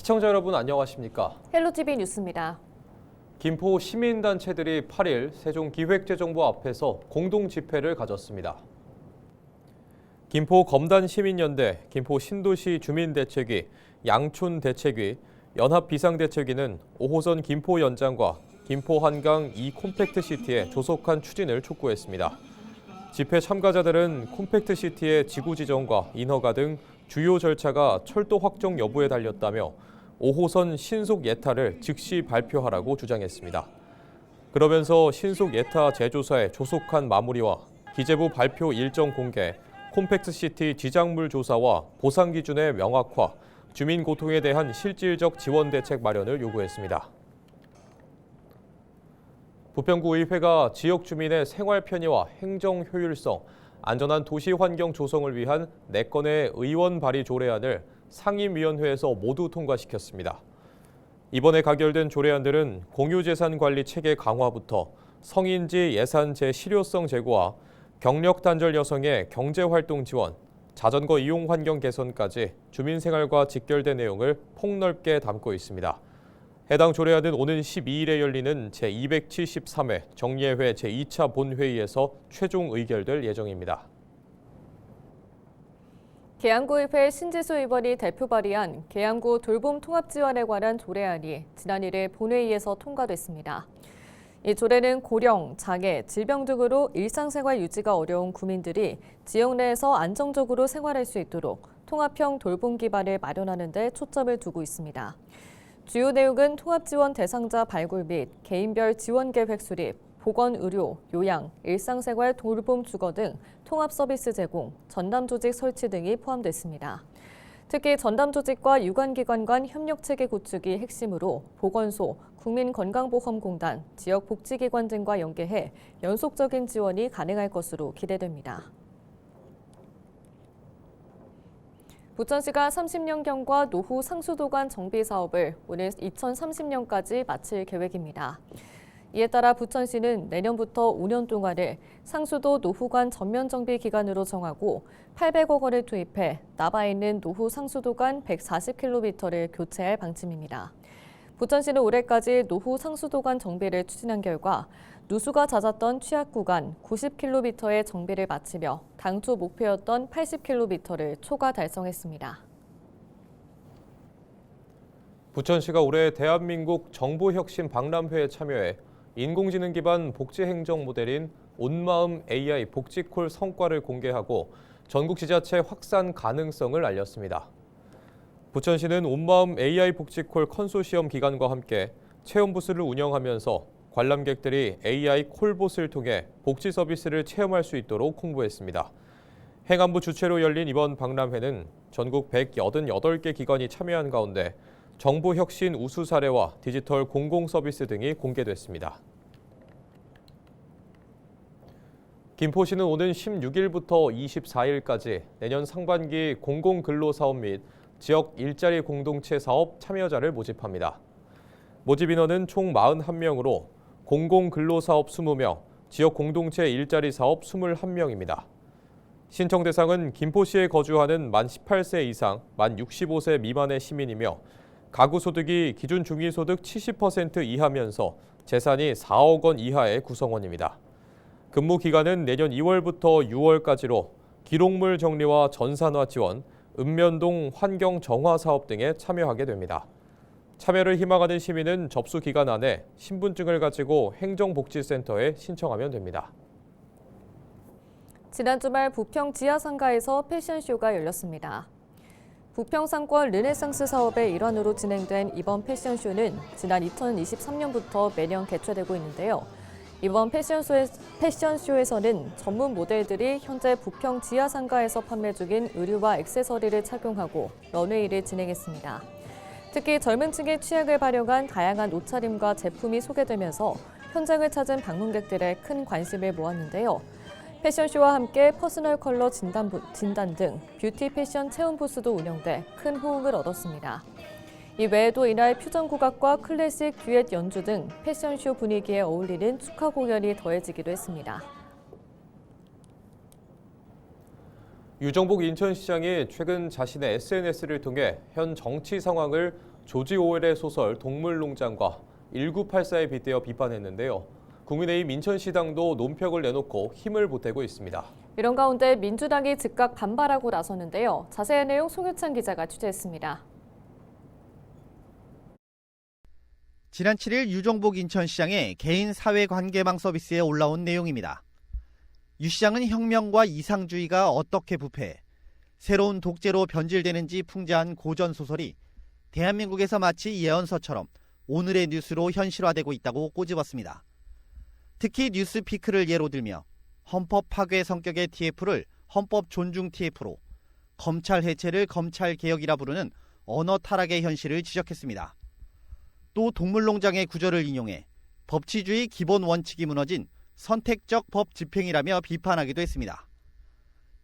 시청자 여러분 안녕하십니까? 헬로티비 뉴스입니다. 김포 시민단체들이 8일 세종기획재정부 앞에서 공동 집회를 가졌습니다. 김포 검단시민연대, 김포 신도시 주민대책위, 양촌대책위, 연합비상대책위는 5호선 김포 연장과 김포 한강 2 콤팩트시티의 조속한 추진을 촉구했습니다. 집회 참가자들은 콤팩트시티의 지구 지정과 인허가 등 주요 절차가 철도 확정 여부에 달렸다며 5호선 신속 예타를 즉시 발표하라고 주장했습니다. 그러면서 신속 예타 재조사의 조속한 마무리와 기재부 발표 일정 공개, 콤팩트시티 지작물 조사와 보상 기준의 명확화, 주민 고통에 대한 실질적 지원 대책 마련을 요구했습니다. 부평구의회가 지역 주민의 생활 편의와 행정 효율성, 안전한 도시 환경 조성을 위한 4건의 의원 발의 조례안을 상임위원회에서 모두 통과시켰습니다. 이번에 가결된 조례안들은 공유재산 관리 체계 강화부터 성인지 예산 재실효성 제고와 경력 단절 여성의 경제활동 지원, 자전거 이용 환경 개선까지 주민 생활과 직결된 내용을 폭넓게 담고 있습니다. 해당 조례안은 오는 12일에 열리는 제273회 정례회 제2차 본회의에서 최종 의결될 예정입니다. 계양구의회 신지수 의원이 대표 발의한 계양구 돌봄 통합 지원에 관한 조례안이 지난 1일 본회의에서 통과됐습니다. 이 조례는 고령, 장애, 질병 등으로 일상생활 유지가 어려운 구민들이 지역 내에서 안정적으로 생활할 수 있도록 통합형 돌봄 기반을 마련하는 데 초점을 두고 있습니다. 주요 내용은 통합지원 대상자 발굴 및 개인별 지원 계획 수립, 보건 의료, 요양, 일상생활 돌봄 주거 등 통합 서비스 제공, 전담 조직 설치 등이 포함됐습니다. 특히 전담 조직과 유관기관 간 협력체계 구축이 핵심으로 보건소, 국민건강보험공단, 지역복지기관 등과 연계해 연속적인 지원이 가능할 것으로 기대됩니다. 부천시가 30년경과 노후 상수도관 정비 사업을 오는 2030년까지 마칠 계획입니다. 이에 따라 부천시는 내년부터 5년 동안을 상수도 노후관 전면 정비 기간으로 정하고 800억 원을 투입해 남아 있는 노후 상수도관 140km를 교체할 방침입니다. 부천시는 올해까지 노후 상수도관 정비를 추진한 결과 누수가 잦았던 취약 구간 90km의 정비를 마치며 당초 목표였던 80km를 초과 달성했습니다. 부천시가 올해 대한민국 정보혁신 박람회에 참여해 인공지능 기반 복지행정 모델인 온마음 AI 복지콜 성과를 공개하고 전국 지자체 확산 가능성을 알렸습니다. 부천시는 온마음 AI 복지콜 컨소시엄 기관과 함께 체험 부스를 운영하면서 관람객들이 AI 콜봇을 통해 복지 서비스를 체험할 수 있도록 홍보했습니다. 행안부 주최로 열린 이번 박람회는 전국 188개 기관이 참여한 가운데 정보혁신 우수 사례와 디지털 공공서비스 등이 공개됐습니다. 김포시는 오는 16일부터 24일까지 내년 상반기 공공근로사업 및 지역 일자리 공동체 사업 참여자를 모집합니다. 모집 인원은 총 41명으로 공공근로사업 20명, 지역 공동체 일자리 사업 21명입니다. 신청 대상은 김포시에 거주하는 만 18세 이상, 만 65세 미만의 시민이며 가구 소득이 기준 중위소득 70% 이하면서 재산이 4억 원 이하의 구성원입니다. 근무 기간은 내년 2월부터 6월까지로 기록물 정리와 전산화 지원, 읍면동 환경 정화 사업 등에 참여하게 됩니다. 참여를 희망하는 시민은 접수 기간 안에 신분증을 가지고 행정복지센터에 신청하면 됩니다. 지난 주말 부평 지하상가에서 패션쇼가 열렸습니다. 부평 상권 르네상스 사업의 일환으로 진행된 이번 패션쇼는 지난 2023년부터 매년 개최되고 있는데요. 이번 패션쇼에서는 전문 모델들이 현재 부평 지하상가에서 판매 중인 의류와 액세서리를 착용하고 런웨이를 진행했습니다. 특히 젊은 층의 취향을 반영한 다양한 옷차림과 제품이 소개되면서 현장을 찾은 방문객들의 큰 관심을 모았는데요. 패션쇼와 함께 퍼스널 컬러 진단 등 뷰티 패션 체험 부스도 운영돼 큰 호응을 얻었습니다. 이 외에도 이날 퓨전 국악과 클래식 듀엣 연주 등 패션쇼 분위기에 어울리는 축하 공연이 더해지기도 했습니다. 유정복 인천시장이 최근 자신의 SNS를 통해 현 정치 상황을 조지 오웰의 소설 동물농장과 1984에 빗대어 비판했는데요. 국민의힘 인천시당도 논평을 내놓고 힘을 보태고 있습니다. 이런 가운데 민주당이 즉각 반발하고 나섰는데요. 자세한 내용 송유찬 기자가 취재했습니다. 지난 7일 유종복 인천시장의 개인 사회관계망 서비스에 올라온 내용입니다. 유 시장은 혁명과 이상주의가 어떻게 부패해 새로운 독재로 변질되는지 풍자한 고전소설이 대한민국에서 마치 예언서처럼 오늘의 뉴스로 현실화되고 있다고 꼬집었습니다. 특히 뉴스피크를 예로 들며 헌법 파괴 성격의 TF를 헌법 존중 TF로, 검찰 해체를 검찰 개혁이라 부르는 언어 타락의 현실을 지적했습니다. 또 동물농장의 구절을 인용해 법치주의 기본 원칙이 무너진 선택적 법 집행이라며 비판하기도 했습니다.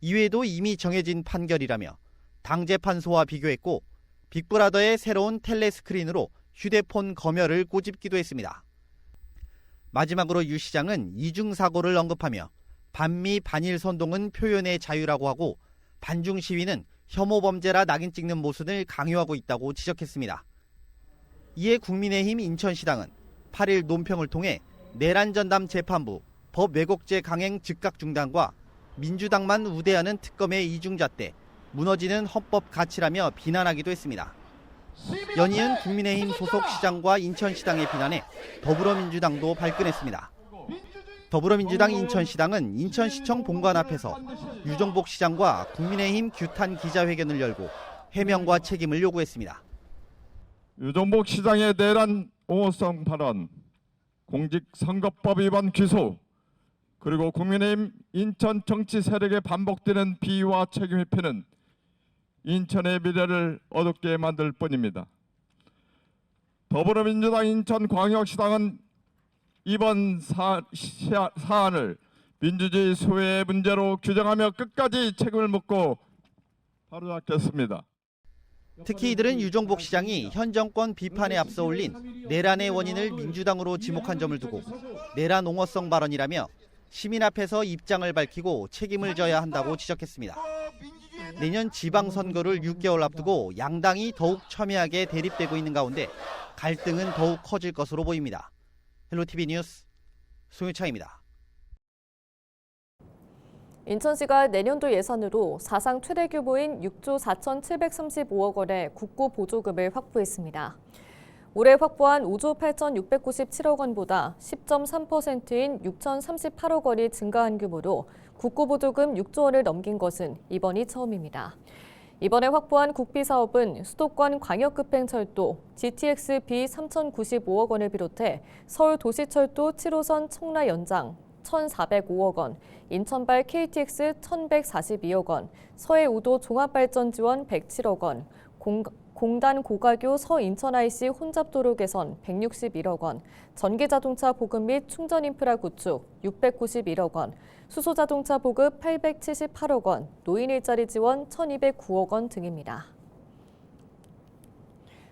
이외에도 이미 정해진 판결이라며 당재판소와 비교했고 빅브라더의 새로운 텔레스크린으로 휴대폰 검열을 꼬집기도 했습니다. 마지막으로 유 시장은 이중사고를 언급하며 반미 반일 선동은 표현의 자유라고 하고 반중 시위는 혐오 범죄라 낙인 찍는 모순을 강요하고 있다고 지적했습니다. 이에 국민의힘 인천시당은 8일 논평을 통해 내란전담 재판부, 법 왜곡죄 강행 즉각 중단과 민주당만 우대하는 특검의 이중잣대, 무너지는 헌법 가치라며 비난하기도 했습니다. 연이은 국민의힘 소속 시장과 인천시당의 비난에 더불어민주당도 발끈했습니다. 더불어민주당 인천시당은 인천시청 본관 앞에서 유종복 시장과 국민의힘 규탄 기자회견을 열고 해명과 책임을 요구했습니다. 유종복 시장의 내란 옹호성 발언, 공직선거법 위반 기소, 그리고 국민의힘 인천 정치 세력에 반복되는 비위와 책임 회피는 인천의 미래를 어둡게 만들 뿐입니다. 더불어민주당 인천광역시당은 이번 사안을 민주주의 소외의 문제로 규정하며 끝까지 책임을 묻고 바로잡겠습니다. 특히 이들은 유종복 시장이 현 정권 비판에 앞서 올린 내란의 원인을 민주당으로 지목한 점을 두고 내란 옹호성 발언이라며 시민 앞에서 입장을 밝히고 책임을 져야 한다고 지적했습니다. 내년 지방선거를 6개월 앞두고 양당이 더욱 첨예하게 대립되고 있는 가운데 갈등은 더욱 커질 것으로 보입니다. 헬로티비 뉴스 송유창입니다. 인천시가 내년도 예산으로 사상 최대 규모인 6조 4,735억 원의 국고 보조금을 확보했습니다. 올해 확보한 5조 8,697억 원보다 10.3%인 6,038억 원이 증가한 규모로 국고보조금 6조 원을 넘긴 것은 이번이 처음입니다. 이번에 확보한 국비 사업은 수도권 광역급행철도 GTX-B 3,095억 원을 비롯해 서울도시철도 7호선 청라 연장 1,405억 원, 인천발 KTX 1,142억 원, 서해우도 종합발전지원 107억 원, 공단 고가교 서인천 IC 혼잡도로 개선 161억 원, 전기자동차 보급 및 충전 인프라 구축 691억 원, 수소자동차 보급 878억 원, 노인 일자리 지원 1,209억 원 등입니다.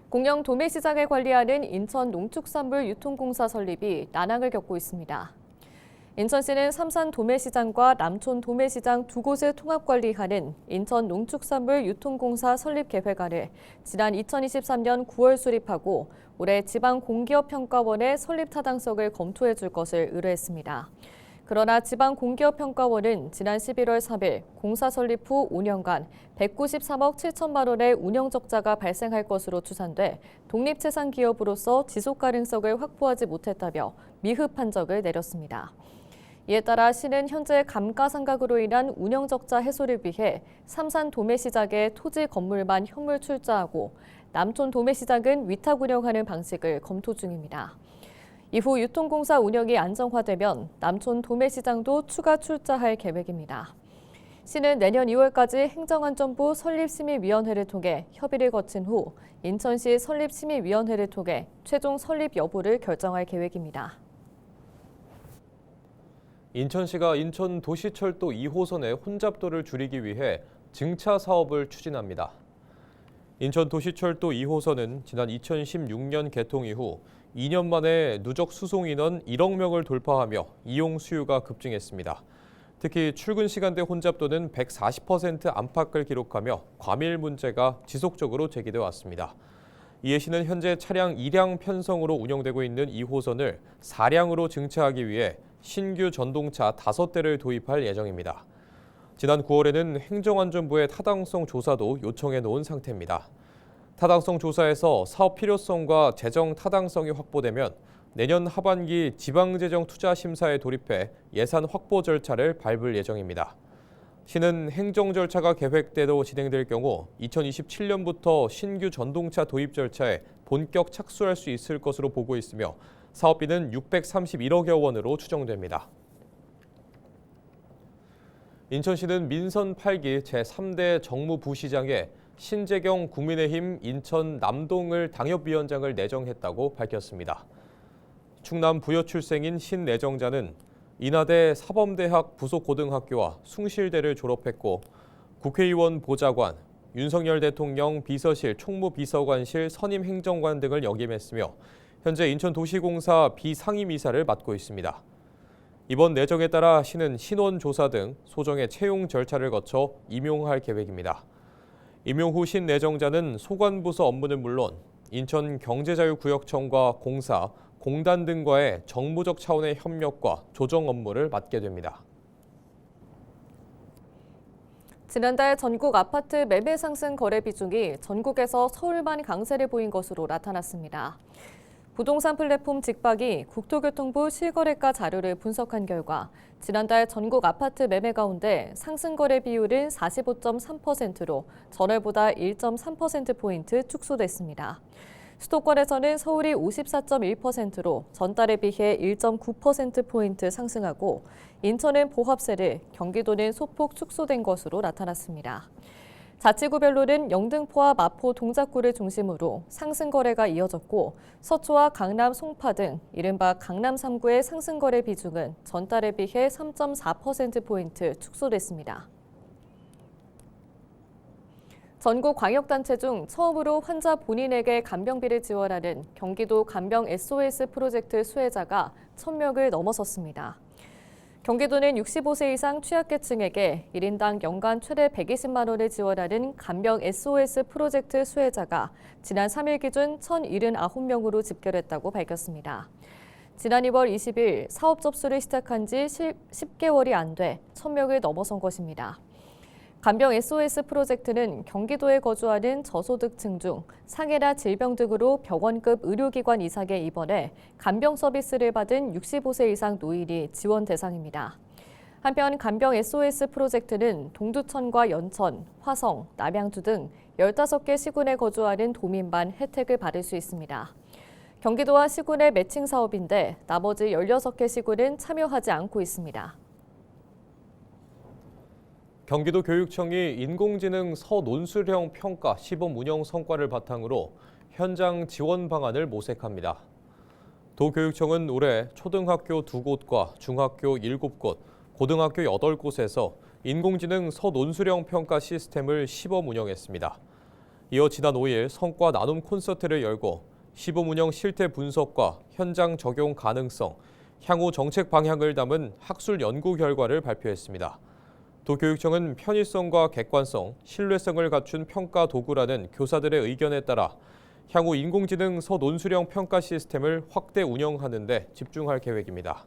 공영 도매시장을 관리하는 인천 농축산물 유통공사 설립이 난항을 겪고 있습니다. 인천시는 삼산 도매시장과 남촌 도매시장 두 곳을 통합관리하는 인천 농축산물 유통공사 설립 계획안을 지난 2023년 9월 수립하고 올해 지방공기업평가원에 설립 타당성을 검토해 줄 것을 의뢰했습니다. 그러나 지방공기업평가원은 지난 11월 3일 공사 설립 후 5년간 193억 7천만 원의 운영 적자가 발생할 것으로 추산돼 독립채산기업으로서 지속 가능성을 확보하지 못했다며 미흡 판정을 내렸습니다. 이에 따라 시는 현재 감가상각으로 인한 운영 적자 해소를 위해 삼산 도매시장에 토지 건물만 현물 출자하고 남촌 도매시장은 위탁 운영하는 방식을 검토 중입니다. 이후 유통공사 운영이 안정화되면 남촌 도매시장도 추가 출자할 계획입니다. 시는 내년 2월까지 행정안전부 설립심의위원회를 통해 협의를 거친 후 인천시 설립심의위원회를 통해 최종 설립 여부를 결정할 계획입니다. 인천시가 인천 도시철도 2호선의 혼잡도를 줄이기 위해 증차 사업을 추진합니다. 인천 도시철도 2호선은 지난 2016년 개통 이후 2년 만에 누적 수송 인원 1억 명을 돌파하며 이용 수요가 급증했습니다. 특히 출근 시간대 혼잡도는 140% 안팎을 기록하며 과밀 문제가 지속적으로 제기돼 왔습니다. 이에 시는 현재 차량 2량 편성으로 운영되고 있는 2호선을 4량으로 증차하기 위해 신규 전동차 5대를 도입할 예정입니다. 지난 9월에는 행정안전부의 타당성 조사도 요청해 놓은 상태입니다. 타당성 조사에서 사업 필요성과 재정 타당성이 확보되면 내년 하반기 지방재정 투자 심사에 돌입해 예산 확보 절차를 밟을 예정입니다. 시는 행정 절차가 계획대로 진행될 경우 2027년부터 신규 전동차 도입 절차에 본격 착수할 수 있을 것으로 보고 있으며 사업비는 631억여 원으로 추정됩니다. 인천시는 민선 8기 제3대 정무부시장에 신재경 국민의힘 인천 남동을 당협위원장을 내정했다고 밝혔습니다. 충남 부여 출생인 신 내정자는 인하대 사범대학 부속고등학교와 숭실대를 졸업했고 국회의원 보좌관, 윤석열 대통령 비서실 총무비서관실 선임행정관 등을 역임했으며 현재 인천도시공사 비상임이사를 맡고 있습니다. 이번 내정에 따라 시는 신원조사 등 소정의 채용 절차를 거쳐 임용할 계획입니다. 임용 후 신 내정자는 소관부서 업무는 물론 인천경제자유구역청과 공사, 공단 등과의 정무적 차원의 협력과 조정 업무를 맡게 됩니다. 지난달 전국 아파트 매매 상승 거래 비중이 전국에서 서울만 강세를 보인 것으로 나타났습니다. 부동산 플랫폼 직박이 국토교통부 실거래가 자료를 분석한 결과 지난달 전국 아파트 매매 가운데 상승 거래 비율은 45.3%로 전월보다 1.3%포인트 축소됐습니다. 수도권에서는 서울이 54.1%로 전달에 비해 1.9%포인트 상승하고 인천은 보합세를, 경기도는 소폭 축소된 것으로 나타났습니다. 자치구별로는 영등포와 마포 동작구를 중심으로 상승 거래가 이어졌고 서초와 강남 송파 등 이른바 강남 3구의 상승 거래 비중은 전달에 비해 3.4%포인트 축소됐습니다. 전국 광역단체 중 처음으로 환자 본인에게 간병비를 지원하는 경기도 간병 SOS 프로젝트 수혜자가 1,000명을 넘어섰습니다. 경기도는 65세 이상 취약계층에게 1인당 연간 최대 120만 원을 지원하는 간병 SOS 프로젝트 수혜자가 지난 3일 기준 1,079명으로 집결했다고 밝혔습니다. 지난 2월 20일 사업 접수를 시작한 지 10개월이 안 돼 1,000명을 넘어선 것입니다. 간병 SOS 프로젝트는 경기도에 거주하는 저소득층 중 상해나 질병 등으로 병원급 의료기관 이상에 입원해 간병 서비스를 받은 65세 이상 노인이 지원 대상입니다. 한편 간병 SOS 프로젝트는 동두천과 연천, 화성, 남양주 등 15개 시군에 거주하는 도민만 혜택을 받을 수 있습니다. 경기도와 시군의 매칭 사업인데 나머지 16개 시군은 참여하지 않고 있습니다. 경기도 교육청이 인공지능 서논술형 평가 시범 운영 성과를 바탕으로 현장 지원 방안을 모색합니다. 도교육청은 올해 초등학교 2곳과 중학교 7곳, 고등학교 8곳에서 인공지능 서논술형 평가 시스템을 시범 운영했습니다. 이어 지난 5일 성과 나눔 콘서트를 열고 시범 운영 실태 분석과 현장 적용 가능성, 향후 정책 방향을 담은 학술 연구 결과를 발표했습니다. 도교육청은 편의성과 객관성, 신뢰성을 갖춘 평가 도구라는 교사들의 의견에 따라 향후 인공지능 서논술형 평가 시스템을 확대 운영하는 데 집중할 계획입니다.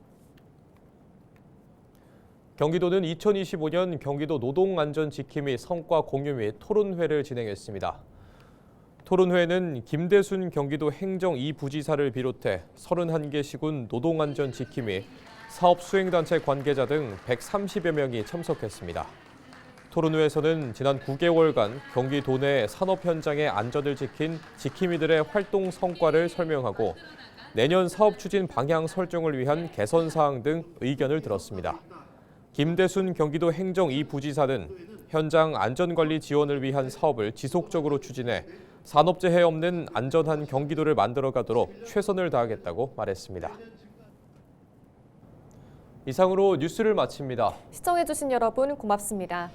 경기도는 2025년 경기도 노동안전지킴이 성과 공유 및 토론회를 진행했습니다. 토론회는 김대순 경기도 행정 2부지사를 비롯해 31개 시군 노동안전지킴이 사업 수행단체 관계자 등 130여 명이 참석했습니다. 토론회에서는 지난 9개월간 경기도 내 산업 현장의 안전을 지킨 지킴이들의 활동 성과를 설명하고 내년 사업 추진 방향 설정을 위한 개선 사항 등 의견을 들었습니다. 김대순 경기도 행정 2부지사는 현장 안전관리 지원을 위한 사업을 지속적으로 추진해 산업재해 없는 안전한 경기도를 만들어가도록 최선을 다하겠다고 말했습니다. 이상으로 뉴스를 마칩니다. 시청해주신 여러분 고맙습니다.